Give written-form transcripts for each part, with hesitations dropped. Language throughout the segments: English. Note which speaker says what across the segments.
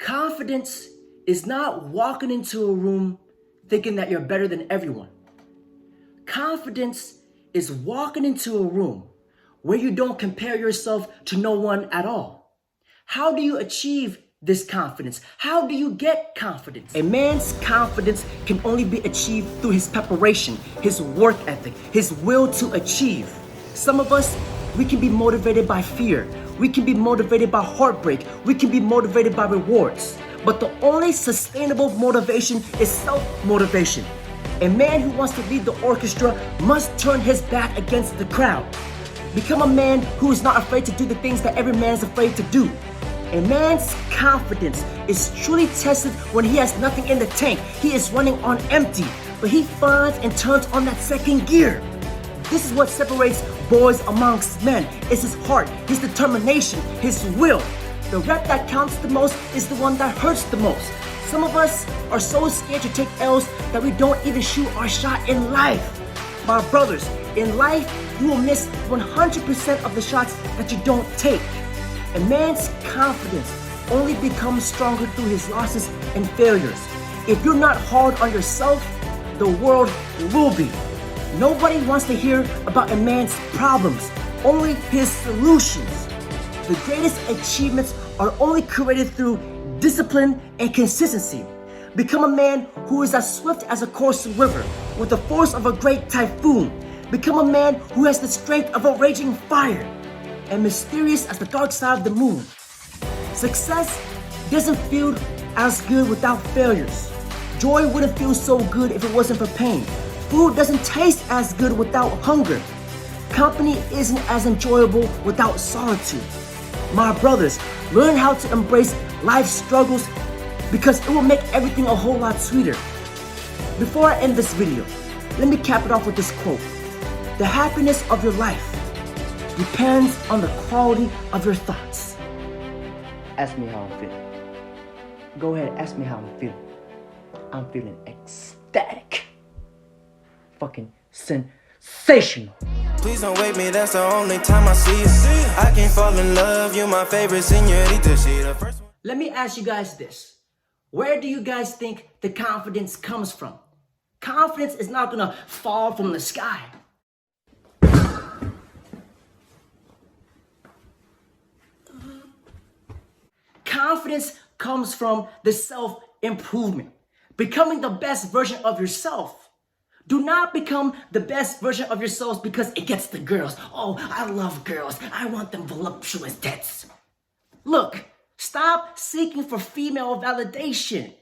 Speaker 1: Confidence is not walking into a room thinking that you're better than everyone. Confidence is walking into a room where you don't compare yourself to no one at all. How do you achieve this confidence? How do you get confidence? A man's confidence can only be achieved through his preparation, his work ethic, his will to achieve. Some of us, we can be motivated by fear. We can be motivated by heartbreak. We can be motivated by rewards. But the only sustainable motivation is self-motivation. A man who wants to lead the orchestra must turn his back against the crowd. Become a man who is not afraid to do the things that every man is afraid to do. A man's confidence is truly tested when he has nothing in the tank. He is running on empty, but he finds and turns on that second gear. This is what separates boys amongst men. It's his heart, his determination, his will. The rep that counts the most is the one that hurts the most. Some of us are so scared to take L's that we don't even shoot our shot in life. My brothers, in life, you will miss 100% of the shots that you don't take. A man's confidence only becomes stronger through his losses and failures. If you're not hard on yourself, the world will be. Nobody wants to hear about a man's problems, only his solutions. The greatest achievements are only created through discipline and consistency. Become a man who is as swift as a coursing river, with the force of a great typhoon. Become a man who has the strength of a raging fire, and mysterious as the dark side of the moon. Success doesn't feel as good without failures. Joy wouldn't feel so good if it wasn't for pain. Food doesn't taste as good without hunger. Company isn't as enjoyable without solitude. My brothers, learn how to embrace life's struggles because it will make everything a whole lot sweeter. Before I end this video, let me cap it off with this quote. The happiness of your life depends on the quality of your thoughts. Ask me how I'm feeling. Go ahead, ask me how I'm feeling. I'm feeling ecstatic. Fucking sensational.
Speaker 2: Please don't wake me, that's the only time I see you. I can't fall in love, you my favorite señorita. She the first one.
Speaker 1: Let me ask you guys this. Where do you guys think the confidence comes from? Confidence is not gonna fall from the sky. Confidence comes from the self-improvement, becoming the best version of yourself. Do not become the best version of yourselves because it gets the girls. Oh, I love girls. I want them voluptuous tits. Look, stop seeking for female validation.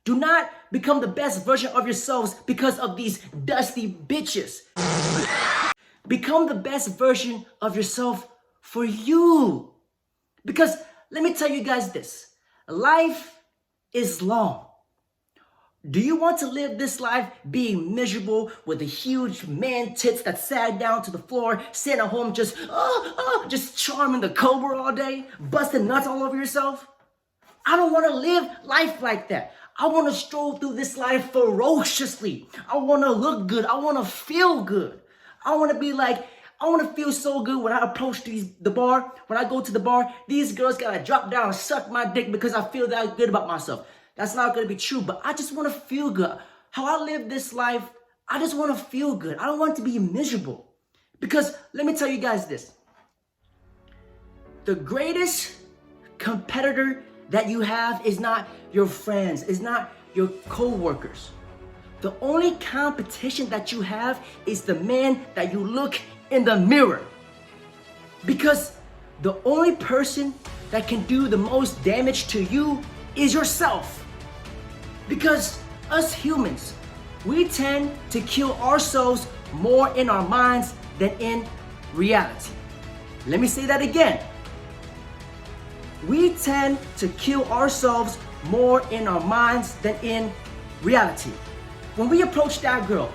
Speaker 1: Do not become the best version of yourselves because of these dusty bitches. Become the best version of yourself for you. Because let me tell you guys this. Life is long. Do you want to live this life being miserable with the huge man tits that sat down to the floor, sitting at home just charming the cobra all day, busting nuts all over yourself? I don't want to live life like that. I want to stroll through this life ferociously. I want to look good. I want to feel good. I want to feel so good when I approach the bar. When I go to the bar, these girls gotta drop down and suck my dick because I feel that good about myself. That's not gonna be true, but I just wanna feel good. How I live this life, I just wanna feel good. I don't want to be miserable. Because let me tell you guys this. The greatest competitor that you have is not your friends, is not your co-workers. The only competition that you have is the man that you look in the mirror. Because the only person that can do the most damage to you is yourself. Because us humans, we tend to kill ourselves more in our minds than in reality. Let me say that again. We tend to kill ourselves more in our minds than in reality. When we approach that girl,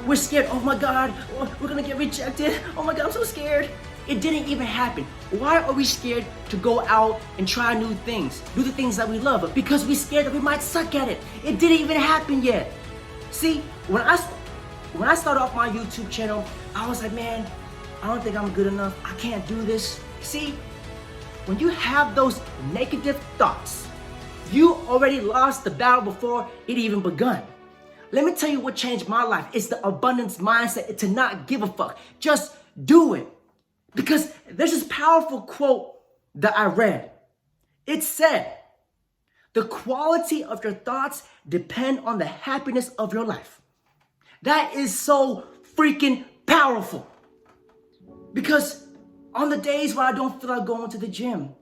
Speaker 1: we're scared. Oh my God, we're gonna get rejected. Oh my God, I'm so scared. It didn't even happen. Why are we scared to go out and try new things, do the things that we love? Because we're scared that we might suck at it. It didn't even happen yet. See, when I started off my YouTube channel, I was like, man, I don't think I'm good enough. I can't do this. See, when you have those negative thoughts, You already lost the battle before it even begun. Let me tell you what changed my life. It's the abundance mindset to not give a fuck. Just do it. Because there's this powerful quote that I read. It said, the quality of your thoughts depend on the happiness of your life. That is so freaking powerful. Because on the days when I don't feel like going to the gym,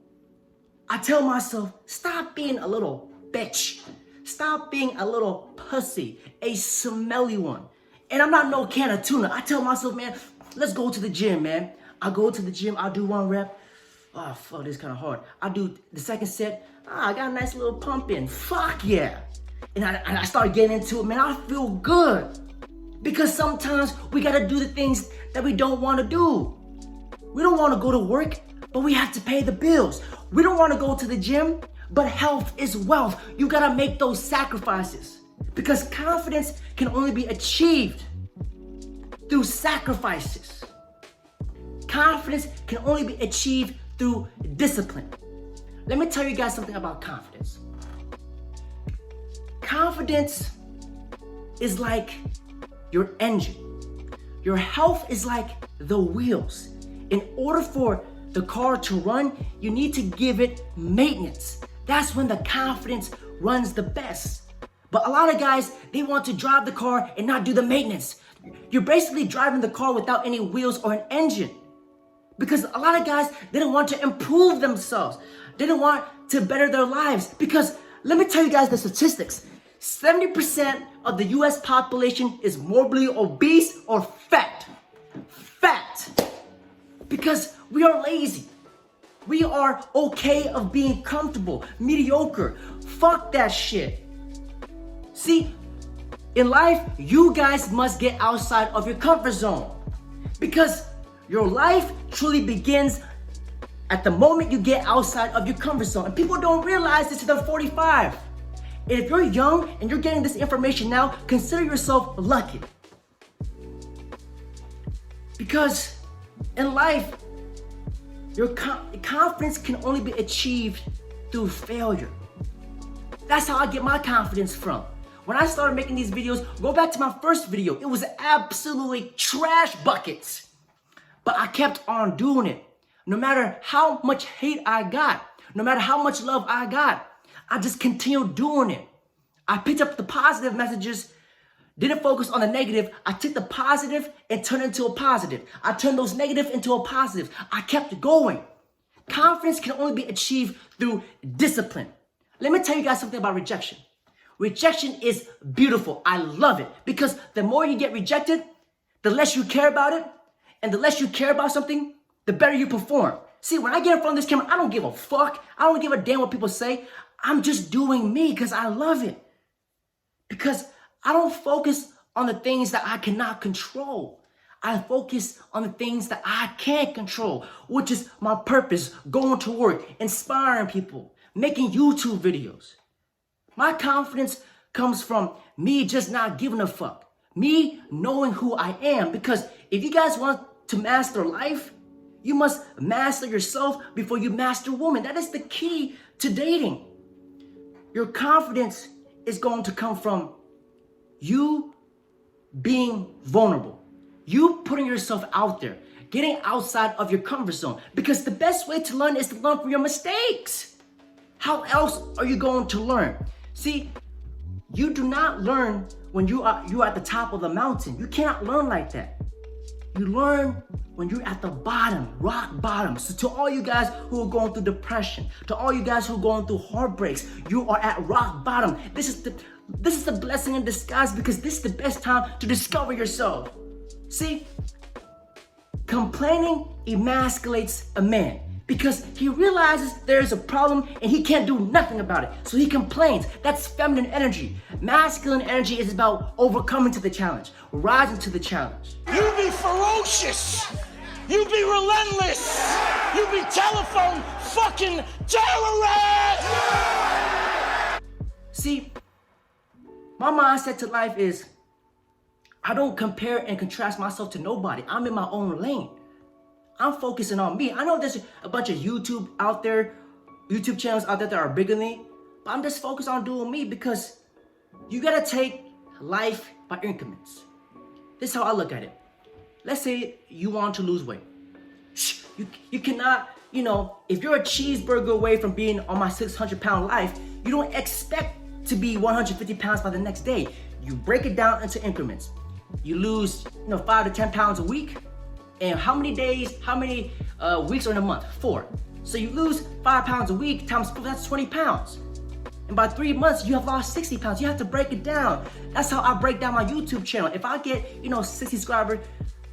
Speaker 1: I tell myself, stop being a little bitch. Stop being a little pussy, a smelly one. And I'm not no can of tuna. I tell myself, man, let's go to the gym, man. I go to the gym, I'll do 1 rep. Oh, fuck, this is kind of hard. I do the second set. I got a nice little pump in. Fuck yeah. And I start getting into it, man. I feel good. Because sometimes we got to do the things that we don't want to do. We don't want to go to work, but we have to pay the bills. We don't want to go to the gym, but health is wealth. You got to make those sacrifices. Because confidence can only be achieved through sacrifices. Confidence can only be achieved through discipline. Let me tell you guys something about confidence. Confidence is like your engine. Your health is like the wheels. In order for the car to run, you need to give it maintenance. That's when the confidence runs the best. But a lot of guys, they want to drive the car and not do the maintenance. You're basically driving the car without any wheels or an engine. Because a lot of guys, they don't want to improve themselves. They don't want to better their lives. Because let me tell you guys the statistics. 70% of the US population is morbidly obese or fat. Fat. Because we are lazy. We are okay of being comfortable, mediocre. Fuck that shit. See, in life, you guys must get outside of your comfort zone. Because your life truly begins at the moment you get outside of your comfort zone. And people don't realize this until they're 45. And if you're young and you're getting this information now, consider yourself lucky. Because in life, your confidence can only be achieved through failure. That's how I get my confidence from. When I started making these videos, go back to my first video, it was absolutely trash buckets. But I kept on doing it. No matter how much hate I got, no matter how much love I got, I just continued doing it. I picked up the positive messages, didn't focus on the negative. I took the positive and turned it into a positive. I turned those negative into a positive. I kept going. Confidence can only be achieved through discipline. Let me tell you guys something about rejection. Rejection is beautiful. I love it because the more you get rejected, the less you care about it. And the less you care about something, the better you perform. See, when I get in front of this camera, I don't give a fuck. I don't give a damn what people say. I'm just doing me because I love it. Because I don't focus on the things that I cannot control. I focus on the things that I can control, which is my purpose, going to work, inspiring people, making YouTube videos. My confidence comes from me just not giving a fuck. Me knowing who I am. Because if you guys want to master life, you must master yourself before you master woman. That is the key to dating. Your confidence is going to come from you being vulnerable. You putting yourself out there, getting outside of your comfort zone. Because the best way to learn is to learn from your mistakes. How else are you going to learn? See, you do not learn when you're at the top of the mountain. You cannot learn like that. You learn when you're at the bottom, rock bottom. So to all you guys who are going through depression, to all you guys who are going through heartbreaks, you are at rock bottom. This is the blessing in disguise because this is the best time to discover yourself. See, complaining emasculates a man because he realizes there is a problem and he can't do nothing about it. So he complains. That's feminine energy. Masculine energy is about overcoming to the challenge, rising to the challenge.
Speaker 3: You be ferocious. You be relentless. You be telephone fucking terrorist.
Speaker 1: See, my mindset to life is I don't compare and contrast myself to nobody. I'm in my own lane. I'm focusing on me. I know there's a bunch of YouTube channels out there that are bigger than me, But I'm just focused on doing me because you gotta take life by increments. This is how I look at it. Let's say you want to lose weight. You cannot, if you're a cheeseburger away from being on my 600-pound life, you don't expect to be 150 pounds by the next day. You break it down into increments. You lose, 5 to 10 pounds a week. And how many days, how many weeks are in a month? 4. So you lose 5 pounds a week times 4, that's 20 pounds. And by 3 months, you have lost 60 pounds. You have to break it down. That's how I break down my YouTube channel. If I get,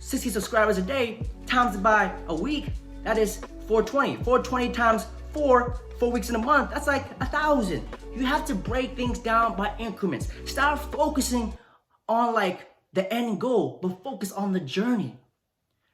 Speaker 1: 60 subscribers a day, times it by a week, that is 420. 420 times 4 weeks in a month, that's like 1,000. You have to break things down by increments. Stop focusing on like the end goal, but focus on the journey.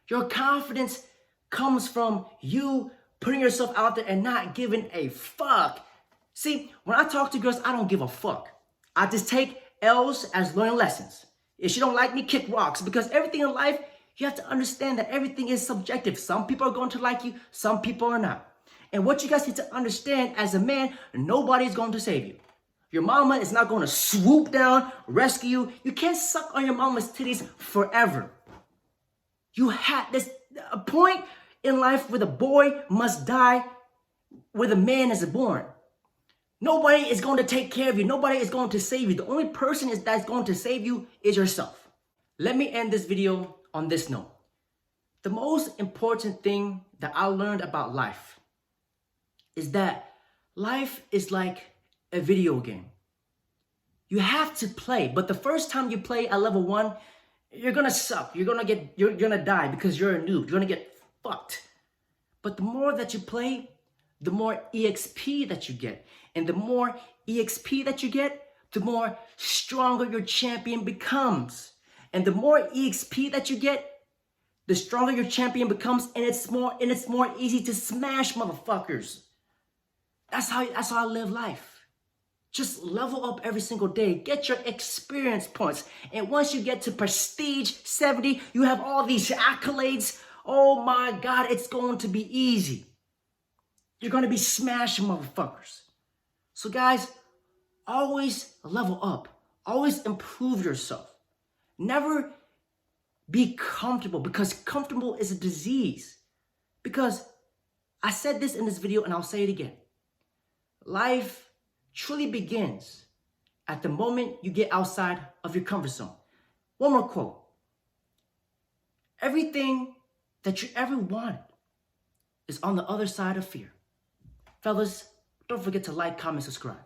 Speaker 1: Your confidence comes from you putting yourself out there and not giving a fuck. See, when I talk to girls, I don't give a fuck. I just take L's as learning lessons. If you don't like me, kick rocks. Because everything in life, you have to understand that everything is subjective. Some people are going to like you, some people are not. And what you guys need to understand as a man, nobody's going to save you. Your mama is not going to swoop down, rescue you. You can't suck on your mama's titties forever. There's a point in life where the boy must die, where the man is born. Nobody is going to take care of you. Nobody is going to save you. The only person that's going to save you is yourself. Let me end this video on this note. The most important thing that I learned about life is that life is like a video game. You have to play, but the first time you play at level 1, you're gonna suck. You're gonna die because you're a noob. You're gonna get fucked. But the more that you play, the more EXP that you get. And the more EXP that you get, the more stronger your champion becomes. And the more EXP that you get, the stronger your champion becomes, and it's more easy to smash motherfuckers. That's how I live life. Just level up every single day. Get your experience points. And once you get to prestige 70, you have all these accolades. Oh my God, it's going to be easy. You're going to be smashing motherfuckers. So guys, always level up. Always improve yourself. Never be comfortable, because comfortable is a disease. Because I said this in this video and I'll say it again. Life truly begins at the moment you get outside of your comfort zone. One more quote. Everything that you ever wanted is on the other side of fear. Fellas, don't forget to like, comment, subscribe.